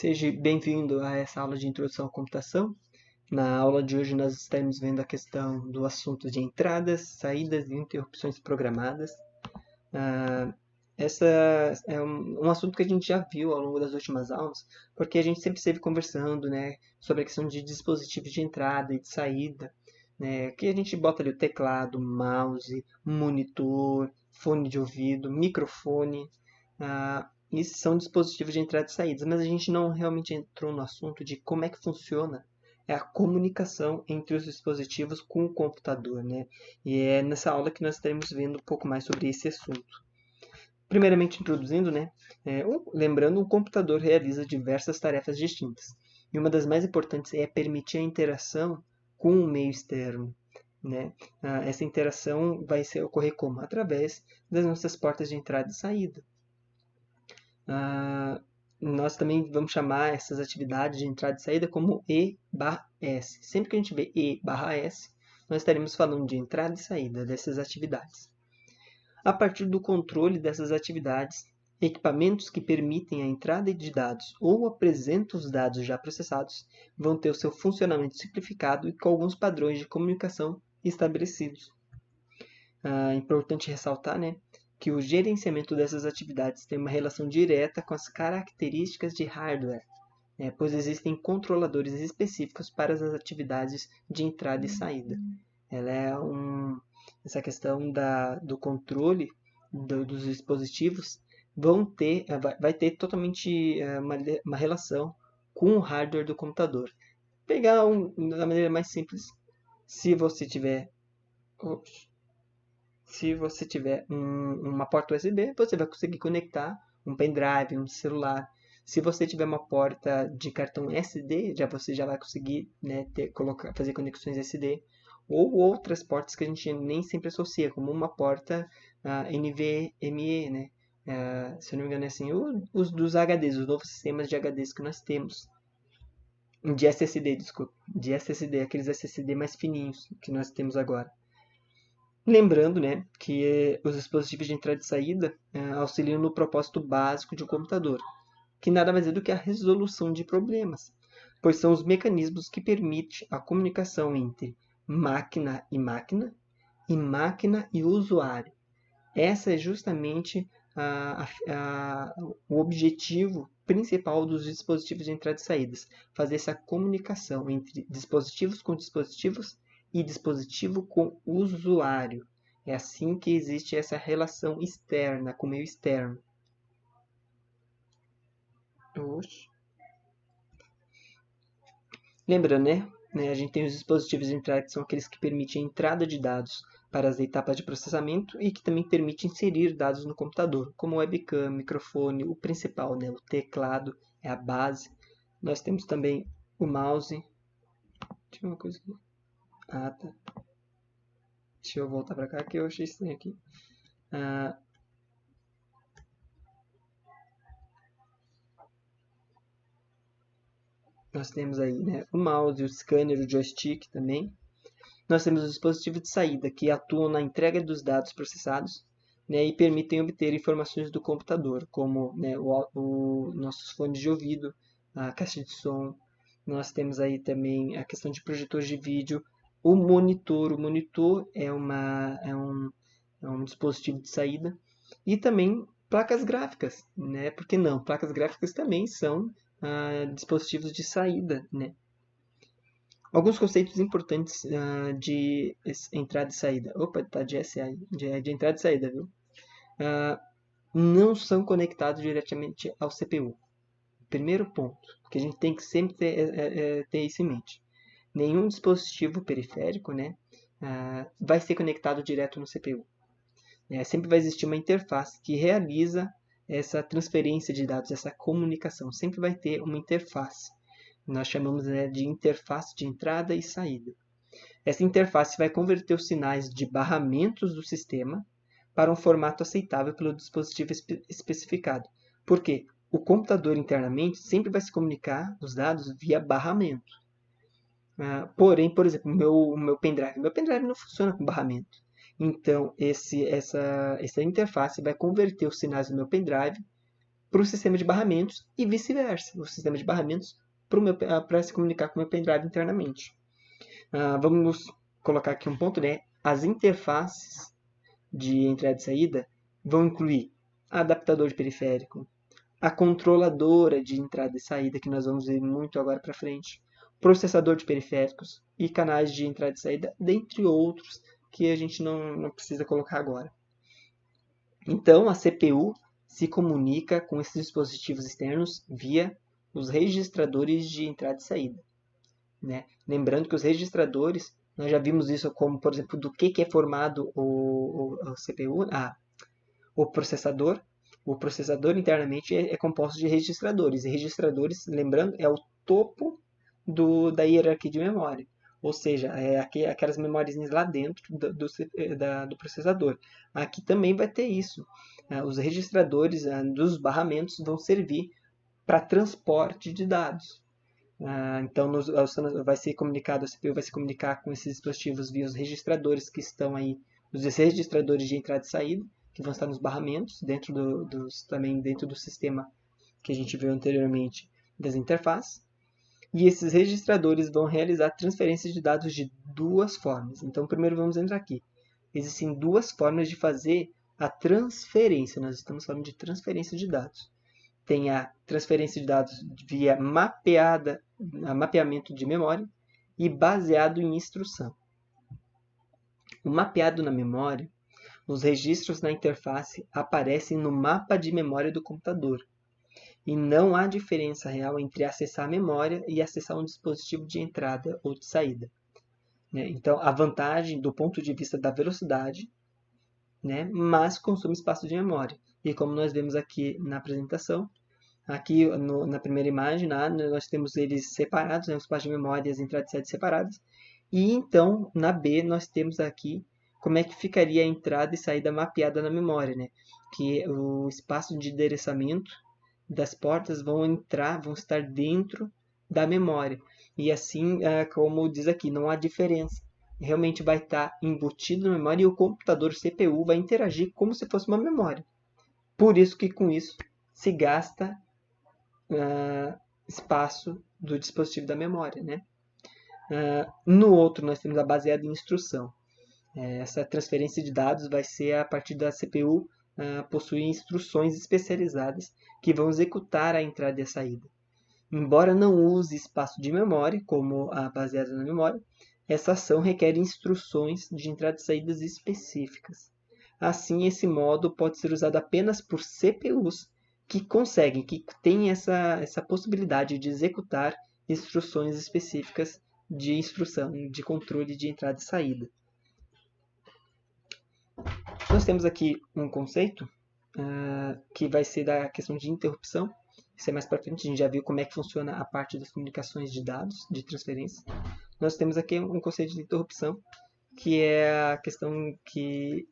Seja bem-vindo a essa aula de Introdução à Computação. Na aula de hoje nós estaremos vendo a questão do assunto de entradas, saídas e interrupções programadas. Essa é um assunto que a gente já viu ao longo das últimas aulas, porque a gente sempre esteve conversando, né, sobre a questão de dispositivos de entrada e de saída, né, que a gente bota ali o teclado, mouse, monitor, fone de ouvido, microfone. Esses são dispositivos de entrada e saída, mas a gente não realmente entrou no assunto de como é que funciona a comunicação entre os dispositivos com o computador, né? E é nessa aula que nós estaremos vendo um pouco mais sobre esse assunto. Primeiramente introduzindo, né? Lembrando, um computador realiza diversas tarefas distintas. E uma das mais importantes é permitir a interação com o meio externo. Né? Essa interação vai ocorrer como? Através das nossas portas de entrada e saída. Nós também vamos chamar essas atividades de entrada e saída como E/S. Sempre que a gente vê E/S, nós estaremos falando de entrada e saída dessas atividades. A partir do controle dessas atividades, equipamentos que permitem a entrada de dados ou apresentam os dados já processados vão ter o seu funcionamento simplificado e com alguns padrões de comunicação estabelecidos. É importante ressaltar, né, que o gerenciamento dessas atividades tem uma relação direta com as características de hardware, né, pois existem controladores específicos para as atividades de entrada e saída. Essa questão do controle dos dispositivos vai ter totalmente uma relação com o hardware do computador. Pegar da maneira mais simples, se você tiver uma porta USB, você vai conseguir conectar um pendrive, um celular. Se você tiver uma porta de cartão SD, você já vai conseguir, né, fazer conexões SD. Ou outras portas que a gente nem sempre associa, como uma porta NVMe, né? Se eu não me engano é assim, os dos HDs, os novos sistemas de HDs que nós temos. De SSD, desculpa. De SSD, aqueles SSD mais fininhos que nós temos agora. Lembrando, né, que os dispositivos de entrada e saída auxiliam no propósito básico de um computador, que nada mais é do que a resolução de problemas, pois são os mecanismos que permitem a comunicação entre máquina e máquina e usuário. Essa é justamente o objetivo principal dos dispositivos de entrada e saídas, fazer essa comunicação entre dispositivos com dispositivos e dispositivo com usuário. É assim que existe essa relação externa com o meio externo. Lembrando, né? A gente tem os dispositivos de entrada que são aqueles que permitem a entrada de dados para as etapas de processamento e que também permitem inserir dados no computador, como webcam, microfone, o principal, né? O teclado é a base. Nós temos também o mouse. Tinha uma coisa aqui. Tá. Deixa eu voltar para cá que eu achei estranho aqui. Nós temos aí, né, o mouse, o scanner, o joystick também. Nós temos os dispositivos de saída que atuam na entrega dos dados processados, né, e permitem obter informações do computador, como, né, nossos fones de ouvido, a caixa de som. Nós temos aí também a questão de projetores de vídeo, o monitor. O monitor é um dispositivo de saída. E também placas gráficas, né? Por que não? Placas gráficas também são dispositivos de saída, né? Alguns conceitos importantes de entrada e saída. Opa, tá de SA, de entrada e saída, viu? Não são conectados diretamente ao CPU. Primeiro ponto, que a gente tem que sempre ter isso em mente. Nenhum dispositivo periférico, né, vai ser conectado direto no CPU. Sempre vai existir uma interface que realiza essa transferência de dados, essa comunicação. Sempre vai ter uma interface. Nós chamamos, né, de interface de entrada e saída. Essa interface vai converter os sinais de barramentos do sistema para um formato aceitável pelo dispositivo especificado. Por quê? O computador internamente sempre vai se comunicar os dados via barramento. Porém, por exemplo, o meu pendrive não funciona com barramento. Então, essa interface vai converter os sinais do meu pendrive para o sistema de barramentos e vice-versa, o sistema de barramentos para se comunicar com o meu pendrive internamente. Vamos colocar aqui um ponto, né? As interfaces de entrada e saída vão incluir adaptador de periférico, a controladora de entrada e saída, que nós vamos ver muito agora para frente, processador de periféricos e canais de entrada e saída, dentre outros que a gente não precisa colocar agora. Então, a CPU se comunica com esses dispositivos externos via os registradores de entrada e saída, né? Lembrando que os registradores, nós já vimos isso como, por exemplo, do que é formado o CPU, o processador. O processador internamente é composto de registradores. E registradores, lembrando, é o topo da hierarquia de memória. Ou seja, é aquelas memórias lá dentro do processador. Aqui também vai ter isso. Os registradores dos barramentos vão servir para transporte de dados. Então, vai ser comunicado, a CPU vai se comunicar com esses dispositivos via os registradores que estão aí, os registradores de entrada e saída, que vão estar nos barramentos, também dentro do sistema que a gente viu anteriormente das interfaces. E esses registradores vão realizar transferências de dados de duas formas. Então, primeiro vamos entrar aqui. Existem duas formas de fazer a transferência. Nós estamos falando de transferência de dados. Tem a transferência de dados via mapeamento de memória e baseado em instrução. O mapeado na memória, os registros na interface aparecem no mapa de memória do computador. E não há diferença real entre acessar a memória e acessar um dispositivo de entrada ou de saída. Então, a vantagem do ponto de vista da velocidade, mas consome espaço de memória. E como nós vemos aqui na apresentação, aqui na primeira imagem, nós temos eles separados, o espaço de memória e as entradas e saídas separadas. E então, na B, nós temos aqui como é que ficaria a entrada e saída mapeada na memória, que o espaço de endereçamento das portas vão estar dentro da memória. E assim, como diz aqui, não há diferença. Realmente vai estar embutido na memória e o computador, o CPU, vai interagir como se fosse uma memória. Por isso que com isso se gasta espaço do dispositivo da memória. No outro, nós temos a baseada em instrução. Essa transferência de dados vai ser a partir da CPU possuir instruções especializadas que vão executar a entrada e a saída. Embora não use espaço de memória, como a baseada na memória, essa ação requer instruções de entrada e saídas específicas. Assim, esse modo pode ser usado apenas por CPUs que têm essa possibilidade de executar instruções específicas de instrução, de controle de entrada e saída. Nós temos aqui um conceito que vai ser da questão de interrupção. Isso é mais para frente, a gente já viu como é que funciona a parte das comunicações de dados, de transferência. Nós temos aqui um conceito de interrupção, que é a questão que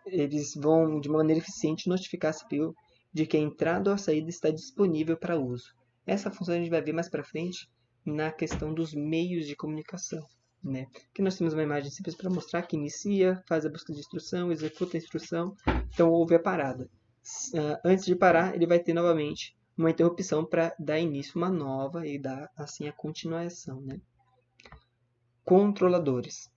eles vão, de maneira eficiente, notificar a CPU de que a entrada ou a saída está disponível para uso. Essa função a gente vai ver mais para frente na questão dos meios de comunicação. Aqui nós temos uma imagem simples para mostrar que inicia, faz a busca de instrução, executa a instrução, então houve a parada. Antes de parar, ele vai ter novamente uma interrupção para dar início a uma nova e dar assim a continuação. Controladores.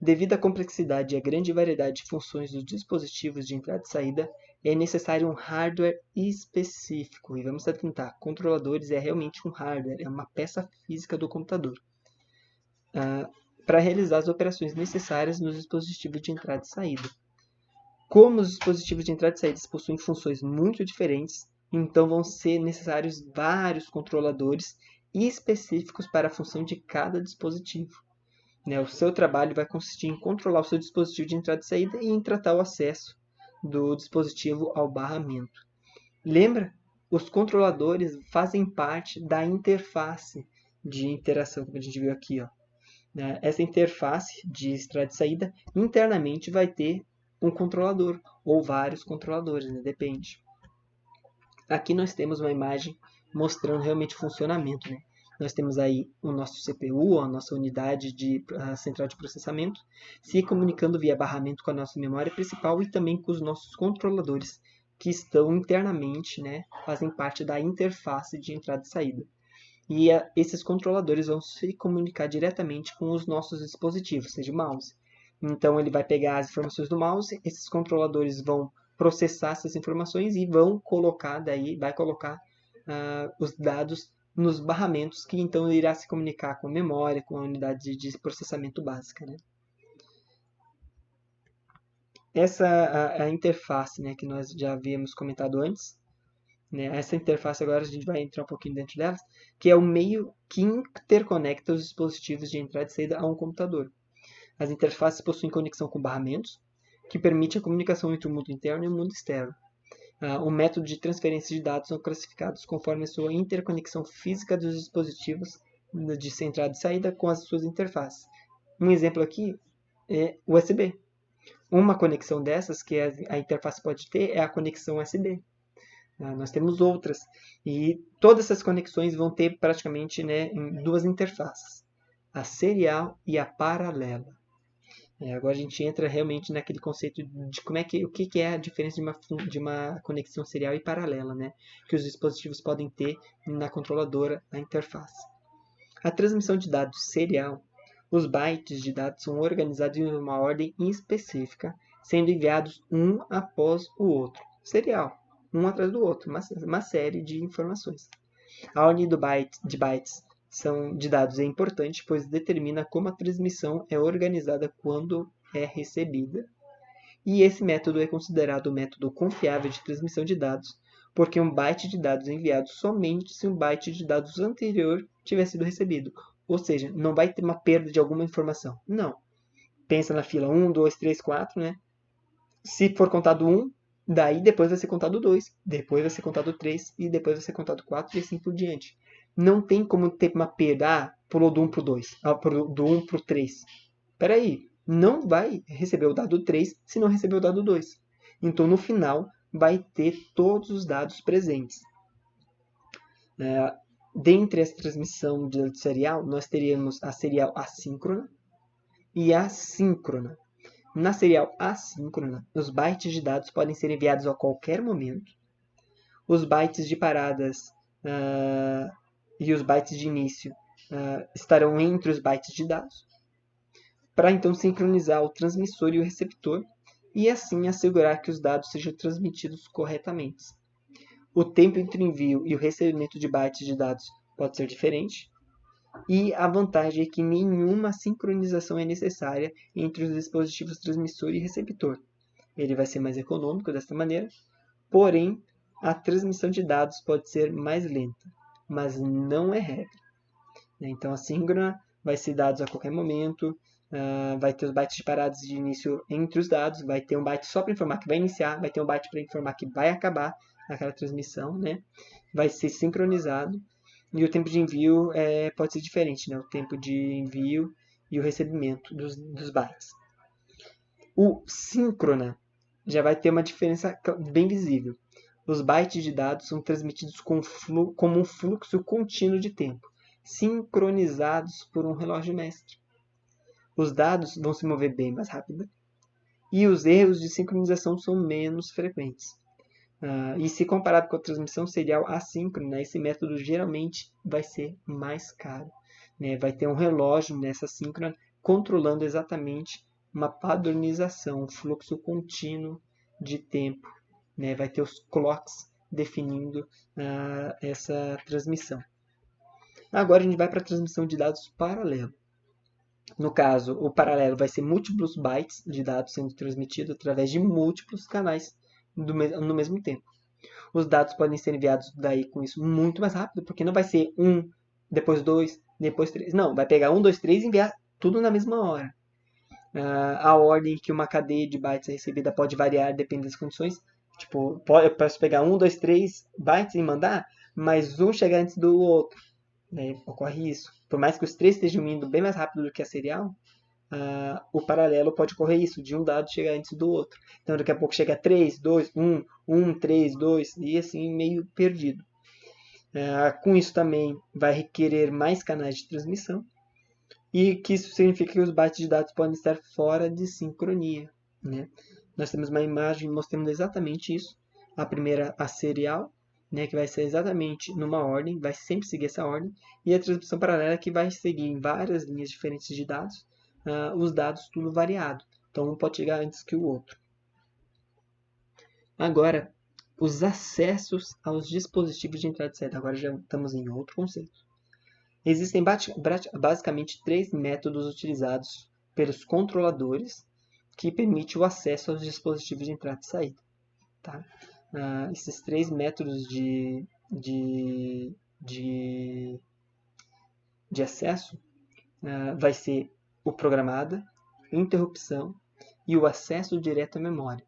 Devido à complexidade e à grande variedade de funções dos dispositivos de entrada e saída, é necessário um hardware específico. E vamos atentar, controladores é realmente um hardware, é uma peça física do computador. Para realizar as operações necessárias nos dispositivos de entrada e saída. Como os dispositivos de entrada e saída possuem funções muito diferentes, então vão ser necessários vários controladores específicos para a função de cada dispositivo. O seu trabalho vai consistir em controlar o seu dispositivo de entrada e saída e em tratar o acesso do dispositivo ao barramento. Lembra? Os controladores fazem parte da interface de interação, como a gente viu aqui. Essa interface de entrada e saída internamente vai ter um controlador ou vários controladores, depende. Aqui nós temos uma imagem mostrando realmente o funcionamento. Nós temos aí o nosso CPU, a nossa unidade central de processamento, se comunicando via barramento com a nossa memória principal e também com os nossos controladores, que estão internamente, né, fazem parte da interface de entrada e saída. E esses controladores vão se comunicar diretamente com os nossos dispositivos, seja o mouse. Então ele vai pegar as informações do mouse, esses controladores vão processar essas informações e vai colocar os dados nos barramentos, que então irá se comunicar com a memória, com a unidade de processamento básica, né? Essa a interface, né, que nós já havíamos comentado antes, né? Essa interface agora a gente vai entrar um pouquinho dentro delas, que é o meio que interconecta os dispositivos de entrada e saída a um computador. As interfaces possuem conexão com barramentos, que permite a comunicação entre o mundo interno e o mundo externo. O método de transferência de dados são classificados conforme a sua interconexão física dos dispositivos de entrada e saída com as suas interfaces. Um exemplo aqui é USB. Uma conexão dessas que a interface pode ter é a conexão USB. Nós temos outras. E todas essas conexões vão ter praticamente, né, em duas interfaces. A serial e a paralela. Agora a gente entra realmente naquele conceito de o que é a diferença de uma conexão serial e paralela, né? Que os dispositivos podem ter na controladora, na interface. A transmissão de dados serial, os bytes de dados são organizados em uma ordem específica, sendo enviados um após o outro. Serial, um atrás do outro, uma série de informações. A ordem de bytes de dados é importante, pois determina como a transmissão é organizada quando é recebida. E esse método é considerado o método confiável de transmissão de dados, porque um byte de dados é enviado somente se um byte de dados anterior tiver sido recebido. Ou seja, não vai ter uma perda de alguma informação. Não. Pensa na fila 1, 2, 3, 4, né? Se for contado 1, daí depois vai ser contado 2, depois vai ser contado 3 e depois vai ser contado 4 e assim por diante. Não tem como ter uma perda, pulou do 1 para o 2, do 1 para o 3. Espera aí, não vai receber o dado 3 se não receber o dado 2. Então, no final, vai ter todos os dados presentes. Dentre essa transmissão de serial, nós teríamos a serial assíncrona e a síncrona. Na serial assíncrona, os bytes de dados podem ser enviados a qualquer momento. Os bytes de paradas e os bytes de início estarão entre os bytes de dados, para então sincronizar o transmissor e o receptor, e assim assegurar que os dados sejam transmitidos corretamente. O tempo entre o envio e o recebimento de bytes de dados pode ser diferente, e a vantagem é que nenhuma sincronização é necessária entre os dispositivos transmissor e receptor. Ele vai ser mais econômico dessa maneira, porém, a transmissão de dados pode ser mais lenta, mas não é regra. Então, a síncrona vai ser dados a qualquer momento, vai ter os bytes de paradas de início entre os dados, vai ter um byte só para informar que vai iniciar, vai ter um byte para informar que vai acabar aquela transmissão, né? Vai ser sincronizado. E o tempo de envio pode ser diferente, né? O tempo de envio e o recebimento dos bytes. O síncrona já vai ter uma diferença bem visível. Os bytes de dados são transmitidos como um fluxo contínuo de tempo, sincronizados por um relógio mestre. Os dados vão se mover bem mais rápido e os erros de sincronização são menos frequentes. E se comparado com a transmissão serial assíncrona, esse método geralmente vai ser mais caro. Né? Vai ter um relógio nessa síncrona controlando exatamente uma padronização, um fluxo contínuo de tempo. Né? Vai ter os clocks definindo essa transmissão. Agora a gente vai para a transmissão de dados paralelo. No caso, o paralelo vai ser múltiplos bytes de dados sendo transmitidos através de múltiplos canais no mesmo tempo. Os dados podem ser enviados daí com isso muito mais rápido, porque não vai ser 1, depois 2, depois 3. Não, vai pegar 1, 2, 3 e enviar tudo na mesma hora. A ordem que uma cadeia de bytes é recebida pode variar dependendo das condições. Tipo, eu posso pegar 1, 2, 3 bytes e mandar, mas um chegar antes do outro. Ocorre isso. Por mais que os três estejam indo bem mais rápido do que a serial, o paralelo pode ocorrer isso, de um dado chegar antes do outro. Então, daqui a pouco chega 3, 2, 1, 1, 3, 2, e assim meio perdido. Com isso também vai requerer mais canais de transmissão, e que isso significa que os bytes de dados podem estar fora de sincronia. Né? Nós temos uma imagem mostrando exatamente isso. A primeira, a serial, né, que vai ser exatamente numa ordem, vai sempre seguir essa ordem, e a transmissão paralela que vai seguir em várias linhas diferentes de dados, os dados tudo variado. Então, um pode chegar antes que o outro. Agora, os acessos aos dispositivos de entrada e saída. Agora já estamos em outro conceito. Existem basicamente 3 métodos utilizados pelos controladores que permitem o acesso aos dispositivos de entrada e saída. Tá? Esses 3 métodos de acesso vai ser o programada, interrupção e o acesso direto à memória.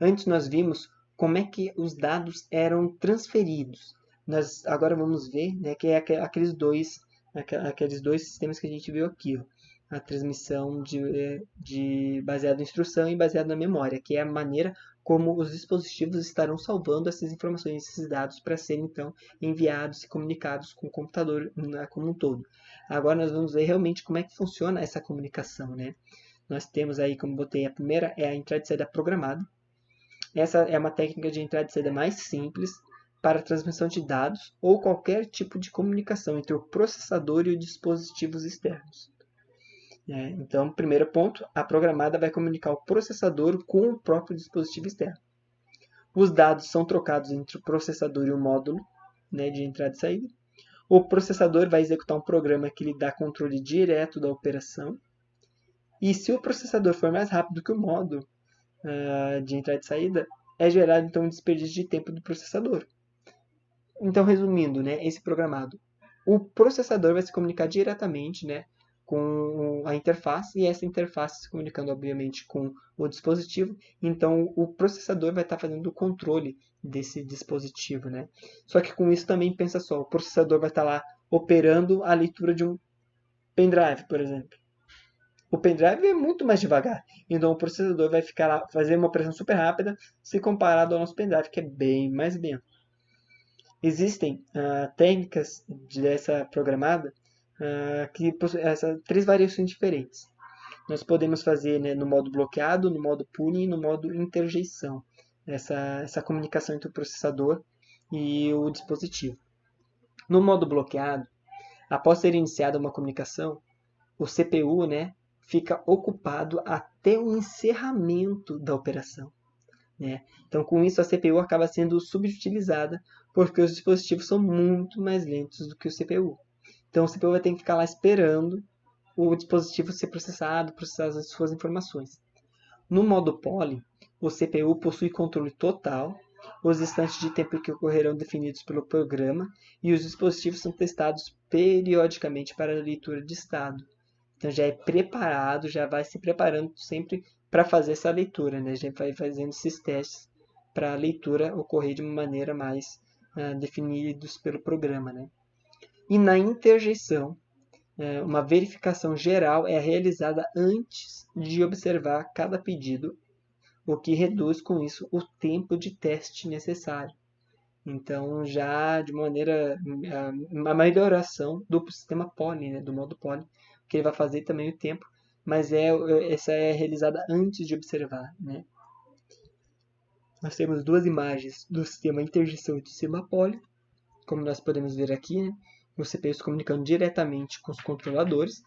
Antes nós vimos como é que os dados eram transferidos. Nós agora vamos ver, né, que é aqueles dois sistemas que a gente viu aqui. Ó. A transmissão baseada em instrução e baseada na memória, que é a maneira como os dispositivos estarão salvando essas informações, esses dados, para serem então enviados e comunicados com o computador como um todo. Agora nós vamos ver realmente como é que funciona essa comunicação. Né? Nós temos aí, como botei, a primeira é a entrada e saída programada. Essa é uma técnica de entrada e saída mais simples para a transmissão de dados ou qualquer tipo de comunicação entre o processador e os dispositivos externos. Então, primeiro ponto, a programada vai comunicar o processador com o próprio dispositivo externo. Os dados são trocados entre o processador e o módulo, né, de entrada e saída. O processador vai executar um programa que lhe dá controle direto da operação. E se o processador for mais rápido que o módulo de entrada e saída, é gerado então um desperdício de tempo do processador. Então, resumindo, né, esse programado, o processador vai se comunicar diretamente, né, com a interface, e essa interface se comunicando, obviamente, com o dispositivo. Então, o processador vai estar fazendo o controle desse dispositivo. Né? Só que com isso também, pensa só, o processador vai estar lá operando a leitura de um pendrive, por exemplo. O pendrive é muito mais devagar. Então, o processador vai ficar lá, fazer uma operação super rápida, se comparado ao nosso pendrive, que é bem mais lento. Existem técnicas dessa programada que possuem essas 3 variações diferentes. Nós podemos fazer, né, no modo bloqueado, no modo pooling e no modo interjeição. Essa comunicação entre o processador e o dispositivo. No modo bloqueado, após ser iniciada uma comunicação, o CPU, né, fica ocupado até o encerramento da operação. Né? Então, com isso, a CPU acaba sendo subutilizada porque os dispositivos são muito mais lentos do que o CPU. Então, o CPU vai ter que ficar lá esperando o dispositivo ser processar as suas informações. No modo poly, o CPU possui controle total, os instantes de tempo que ocorrerão definidos pelo programa e os dispositivos são testados periodicamente para a leitura de estado. Então, já é preparado, já vai se preparando sempre para fazer essa leitura, né? A gente vai fazendo esses testes para a leitura ocorrer de uma maneira mais definidos pelo programa, né? E na interjeição, uma verificação geral é realizada antes de observar cada pedido, o que reduz com isso o tempo de teste necessário. Então, já de maneira uma melhoração do sistema poly, né? Do modo poly, que ele vai fazer também o tempo, mas essa é realizada antes de observar. Né? Nós temos 2 imagens do sistema interjeição e do sistema poly, como nós podemos ver aqui, né? O CPU se comunicando diretamente com os controladores,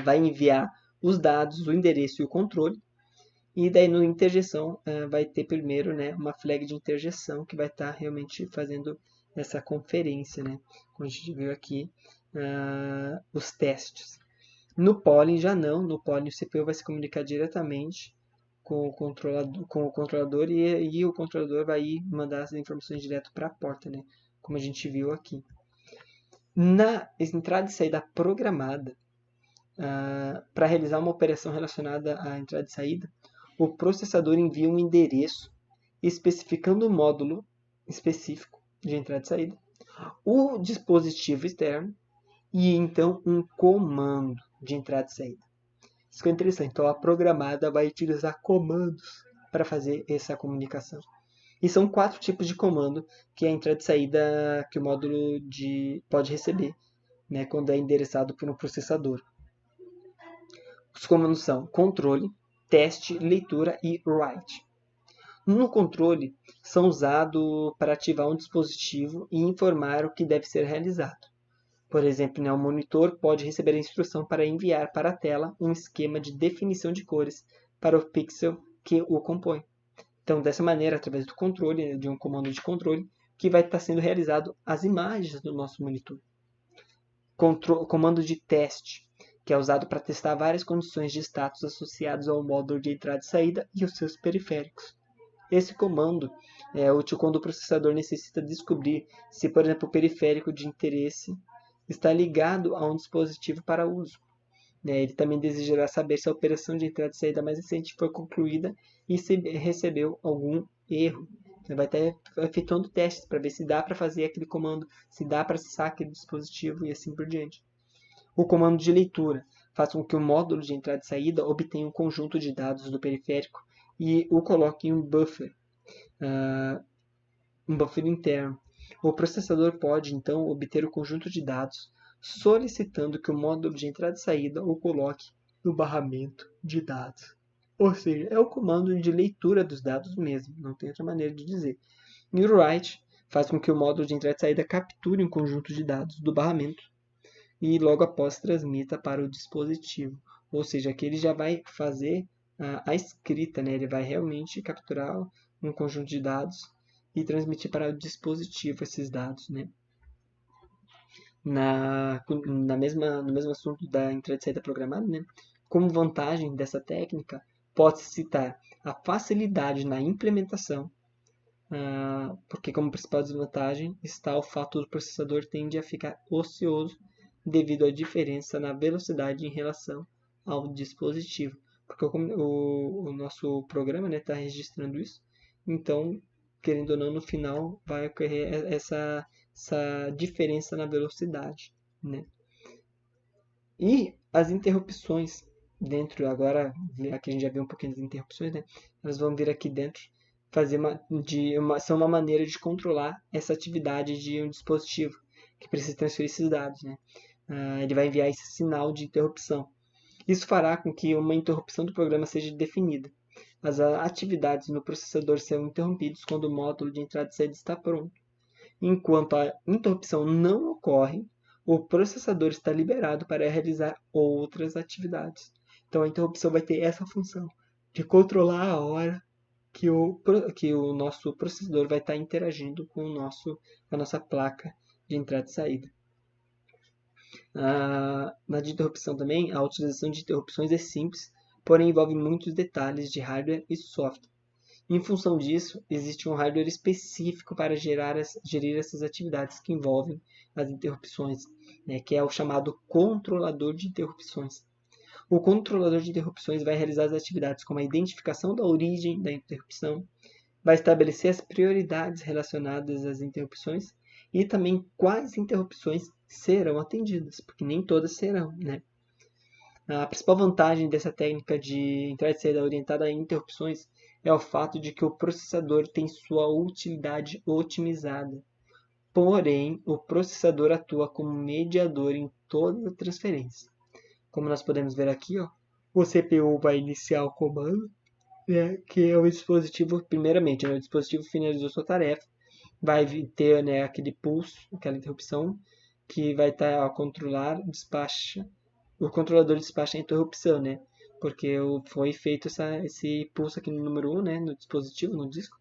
vai enviar os dados, o endereço e o controle, e daí no interjeição vai ter primeiro, né, uma flag de interjeição que vai estar realmente fazendo essa conferência, né? Como a gente viu aqui, os testes. No poly já não, no poly o CPU vai se comunicar diretamente com o controlador e o controlador vai mandar as informações direto para a porta, né? Como a gente viu aqui. Na entrada e saída programada, para realizar uma operação relacionada à entrada e saída, o processador envia um endereço especificando o módulo específico de entrada e saída, o dispositivo externo e então um comando de entrada e saída. Isso é interessante. Então a programada vai utilizar comandos para fazer essa comunicação. E são 4 tipos de comando que a entrada e saída que o módulo pode receber, né, quando é endereçado por um processador. Os comandos são controle, teste, leitura e write. No controle, são usados para ativar um dispositivo e informar o que deve ser realizado. Por exemplo, o monitor pode receber a instrução para enviar para a tela um esquema de definição de cores para o pixel que o compõe. Então, dessa maneira, através do controle, de um comando de controle, que vai estar sendo realizado as imagens do nosso monitor. Comando de teste, que é usado para testar várias condições de status associados ao módulo de entrada e saída e os seus periféricos. Esse comando é útil quando o processador necessita descobrir se, por exemplo, o periférico de interesse está ligado a um dispositivo para uso. Ele também desejará saber se a operação de entrada e saída mais recente foi concluída e se recebeu algum erro. Ele vai estar efetuando testes para ver se dá para fazer aquele comando, se dá para acessar aquele dispositivo e assim por diante. O comando de leitura faz com que o módulo de entrada e saída obtenha um conjunto de dados do periférico e o coloque em um buffer interno. O processador pode, então, obter o conjunto de dados solicitando que o módulo de entrada e saída o coloque no barramento de dados. Ou seja, é o comando de leitura dos dados mesmo, não tem outra maneira de dizer. E o write faz com que o módulo de entrada e saída capture um conjunto de dados do barramento e logo após transmita para o dispositivo. Ou seja, aqui ele já vai fazer a escrita, ele vai realmente capturar um conjunto de dados e transmitir para o dispositivo esses dados. No mesmo assunto da entrada e saída programada, como vantagem dessa técnica, pode-se citar a facilidade na implementação, porque como principal desvantagem está o fato do processador tende a ficar ocioso devido à diferença na velocidade em relação ao dispositivo. Porque o nosso programa está registrando isso, então, querendo ou não, no final vai ocorrer essa diferença na velocidade. E as interrupções dentro, agora aqui a gente já viu um pouquinho das interrupções, elas vão vir aqui dentro são uma maneira de controlar essa atividade de um dispositivo que precisa transferir esses dados. Ele vai enviar esse sinal de interrupção. Isso fará com que uma interrupção do programa seja definida. As atividades no processador serão interrompidas quando o módulo de entrada e saída está pronto. Enquanto a interrupção não ocorre, o processador está liberado para realizar outras atividades. Então a interrupção vai ter essa função de controlar a hora que o nosso processador vai estar interagindo com a nossa placa de entrada e saída. Na de interrupção também, a utilização de interrupções é simples, porém envolve muitos detalhes de hardware e software. Em função disso, existe um hardware específico para gerir essas atividades que envolvem as interrupções, que é o chamado controlador de interrupções. O controlador de interrupções vai realizar as atividades como a identificação da origem da interrupção, vai estabelecer as prioridades relacionadas às interrupções e também quais interrupções serão atendidas, porque nem todas serão. A principal vantagem dessa técnica de entrada e saída orientada a interrupções é o fato de que o processador tem sua utilidade otimizada. Porém, o processador atua como mediador em toda a transferência. Como nós podemos ver aqui, o CPU vai iniciar o comando, que é o dispositivo, primeiramente, o dispositivo finalizou sua tarefa, vai ter aquele pulso, aquela interrupção, que vai estar a controlar, despacha. O controlador despacha a interrupção, porque foi feito esse pulso aqui no número 1, no dispositivo, no disco.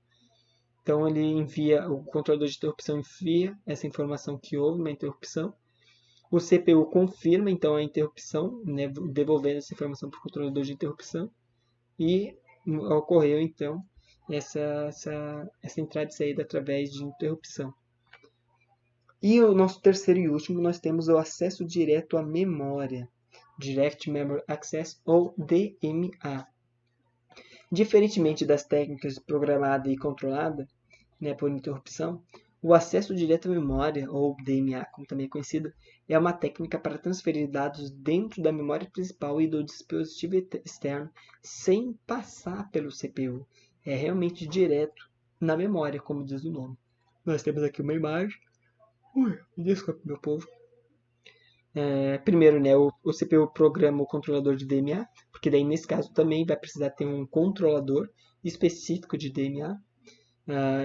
Então o controlador de interrupção envia essa informação que houve uma interrupção. O CPU confirma então a interrupção, devolvendo essa informação para o controlador de interrupção. E ocorreu então essa entrada e saída através de interrupção. E o nosso terceiro e último, nós temos o acesso direto à memória. Direct Memory Access, ou DMA. Diferentemente das técnicas programada e controlada por interrupção, o acesso direto à memória, ou DMA, como também é conhecido, é uma técnica para transferir dados dentro da memória principal e do dispositivo externo sem passar pelo CPU. É realmente direto na memória, como diz o nome. Nós temos aqui uma imagem. Desculpa, meu povo. Primeiro, o CPU programa o controlador de DMA, porque daí nesse caso também vai precisar ter um controlador específico de DMA.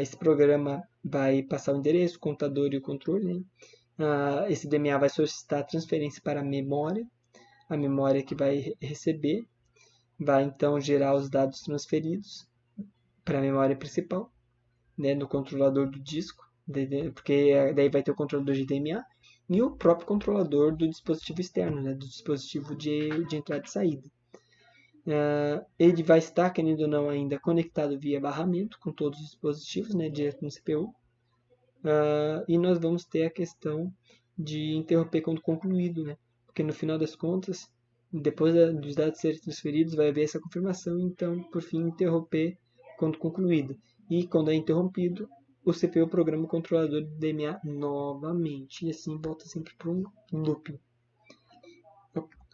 Esse programa vai passar o endereço, o computador e o controle, né? Esse DMA vai solicitar a transferência para a memória que vai receber vai então gerar os dados transferidos para a memória principal, né, no controlador do disco, porque daí vai ter o controlador de DMA e o próprio controlador do dispositivo externo, né, do dispositivo de entrada e saída. Ele vai estar, querendo ou não, ainda conectado via barramento com todos os dispositivos, né, direto no CPU. E nós vamos ter a questão de interromper quando concluído, né, porque no final das contas, depois dos dados serem transferidos, vai haver essa confirmação, então, por fim, interromper quando concluído. E quando é interrompido, o CPU programa o controlador de DMA novamente, e assim volta sempre para um looping.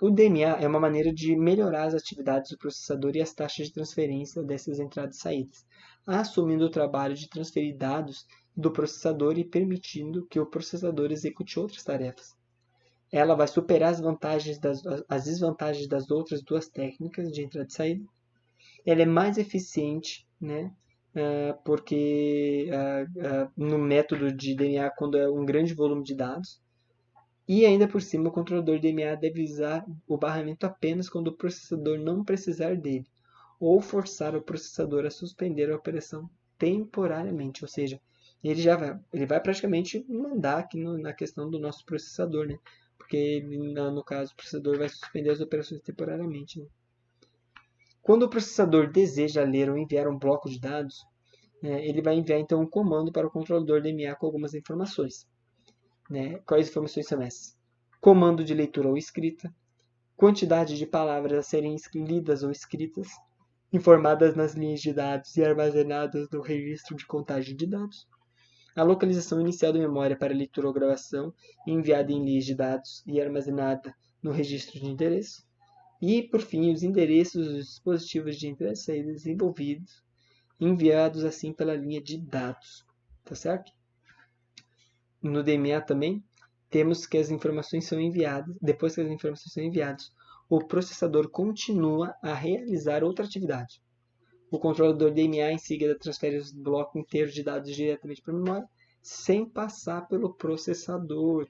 O DMA é uma maneira de melhorar as atividades do processador e as taxas de transferência dessas entradas e saídas, assumindo o trabalho de transferir dados do processador e permitindo que o processador execute outras tarefas. Ela vai superar as desvantagens das outras duas técnicas de entrada e saída. Ela é mais eficiente, né? Porque no método de DMA, quando é um grande volume de dados, e ainda por cima, o controlador de DMA deve usar o barramento apenas quando o processador não precisar dele, ou forçar o processador a suspender a operação temporariamente, ou seja, ele vai praticamente mandar aqui na questão do nosso processador, né? Porque no caso o processador vai suspender as operações temporariamente. Né? Quando o processador deseja ler ou enviar um bloco de dados, ele vai enviar então um comando para o controlador DMA com algumas informações. Né? Quais informações são essas? Comando de leitura ou escrita, quantidade de palavras a serem lidas ou escritas, informadas nas linhas de dados e armazenadas no registro de contagem de dados, a localização inicial da memória para leitura ou gravação, enviada em linhas de dados e armazenada no registro de endereço, e, por fim, os endereços dos dispositivos de entrada e saída desenvolvidos, enviados assim pela linha de dados. Tá certo? No DMA também, temos que as informações são enviadas, depois que as informações são enviadas, o processador continua a realizar outra atividade. O controlador DMA em seguida transfere os blocos inteiros de dados diretamente para a memória, sem passar pelo processador.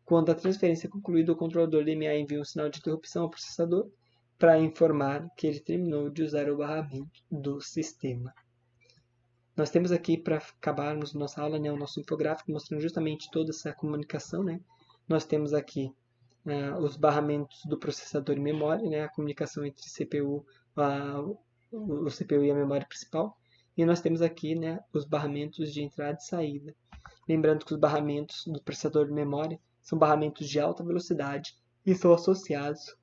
Quando a transferência é concluída, o controlador DMA envia um sinal de interrupção ao processador para informar que ele terminou de usar o barramento do sistema. Nós temos aqui, para acabarmos nossa aula, né, o nosso infográfico mostrando justamente toda essa comunicação. Né? Nós temos aqui os barramentos do processador e memória, né, a comunicação entre o CPU e a memória principal. E nós temos aqui, né, os barramentos de entrada e saída. Lembrando que os barramentos do processador de memória são barramentos de alta velocidade e são associados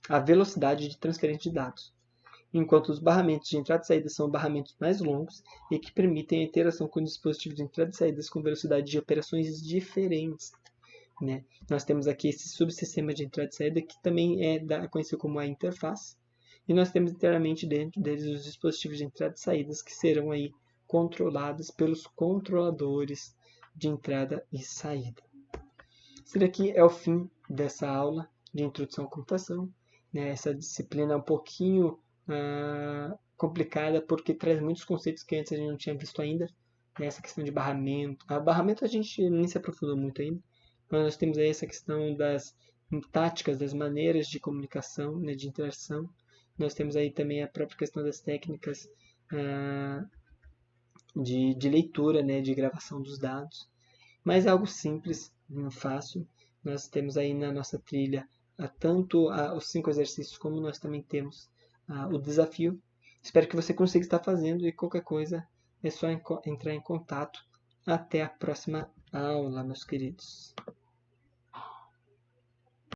à velocidade de transferência de dados, enquanto os barramentos de entrada e saída são barramentos mais longos e que permitem a interação com dispositivos de entrada e saída com velocidade de operações diferentes. Né? Nós temos aqui esse subsistema de entrada e saída que também é conhecido como a interface, e nós temos internamente dentro deles os dispositivos de entrada e saída que serão aí controlados pelos controladores de entrada e saída. Esse daqui é o fim dessa aula de introdução à computação. Né? Essa disciplina é um pouquinho complicada porque traz muitos conceitos que antes a gente não tinha visto ainda. Né? Essa questão de barramento. Barramento a gente nem se aprofundou muito ainda, mas nós temos aí essa questão das táticas, das maneiras de comunicação, né, de interação. Nós temos aí também a própria questão das técnicas de leitura, né, de gravação dos dados. Mas é algo simples, fácil. Nós temos aí na nossa trilha tanto os 5 exercícios, como nós também temos o desafio. Espero que você consiga estar fazendo e qualquer coisa é só entrar em contato. Até a próxima aula, meus queridos.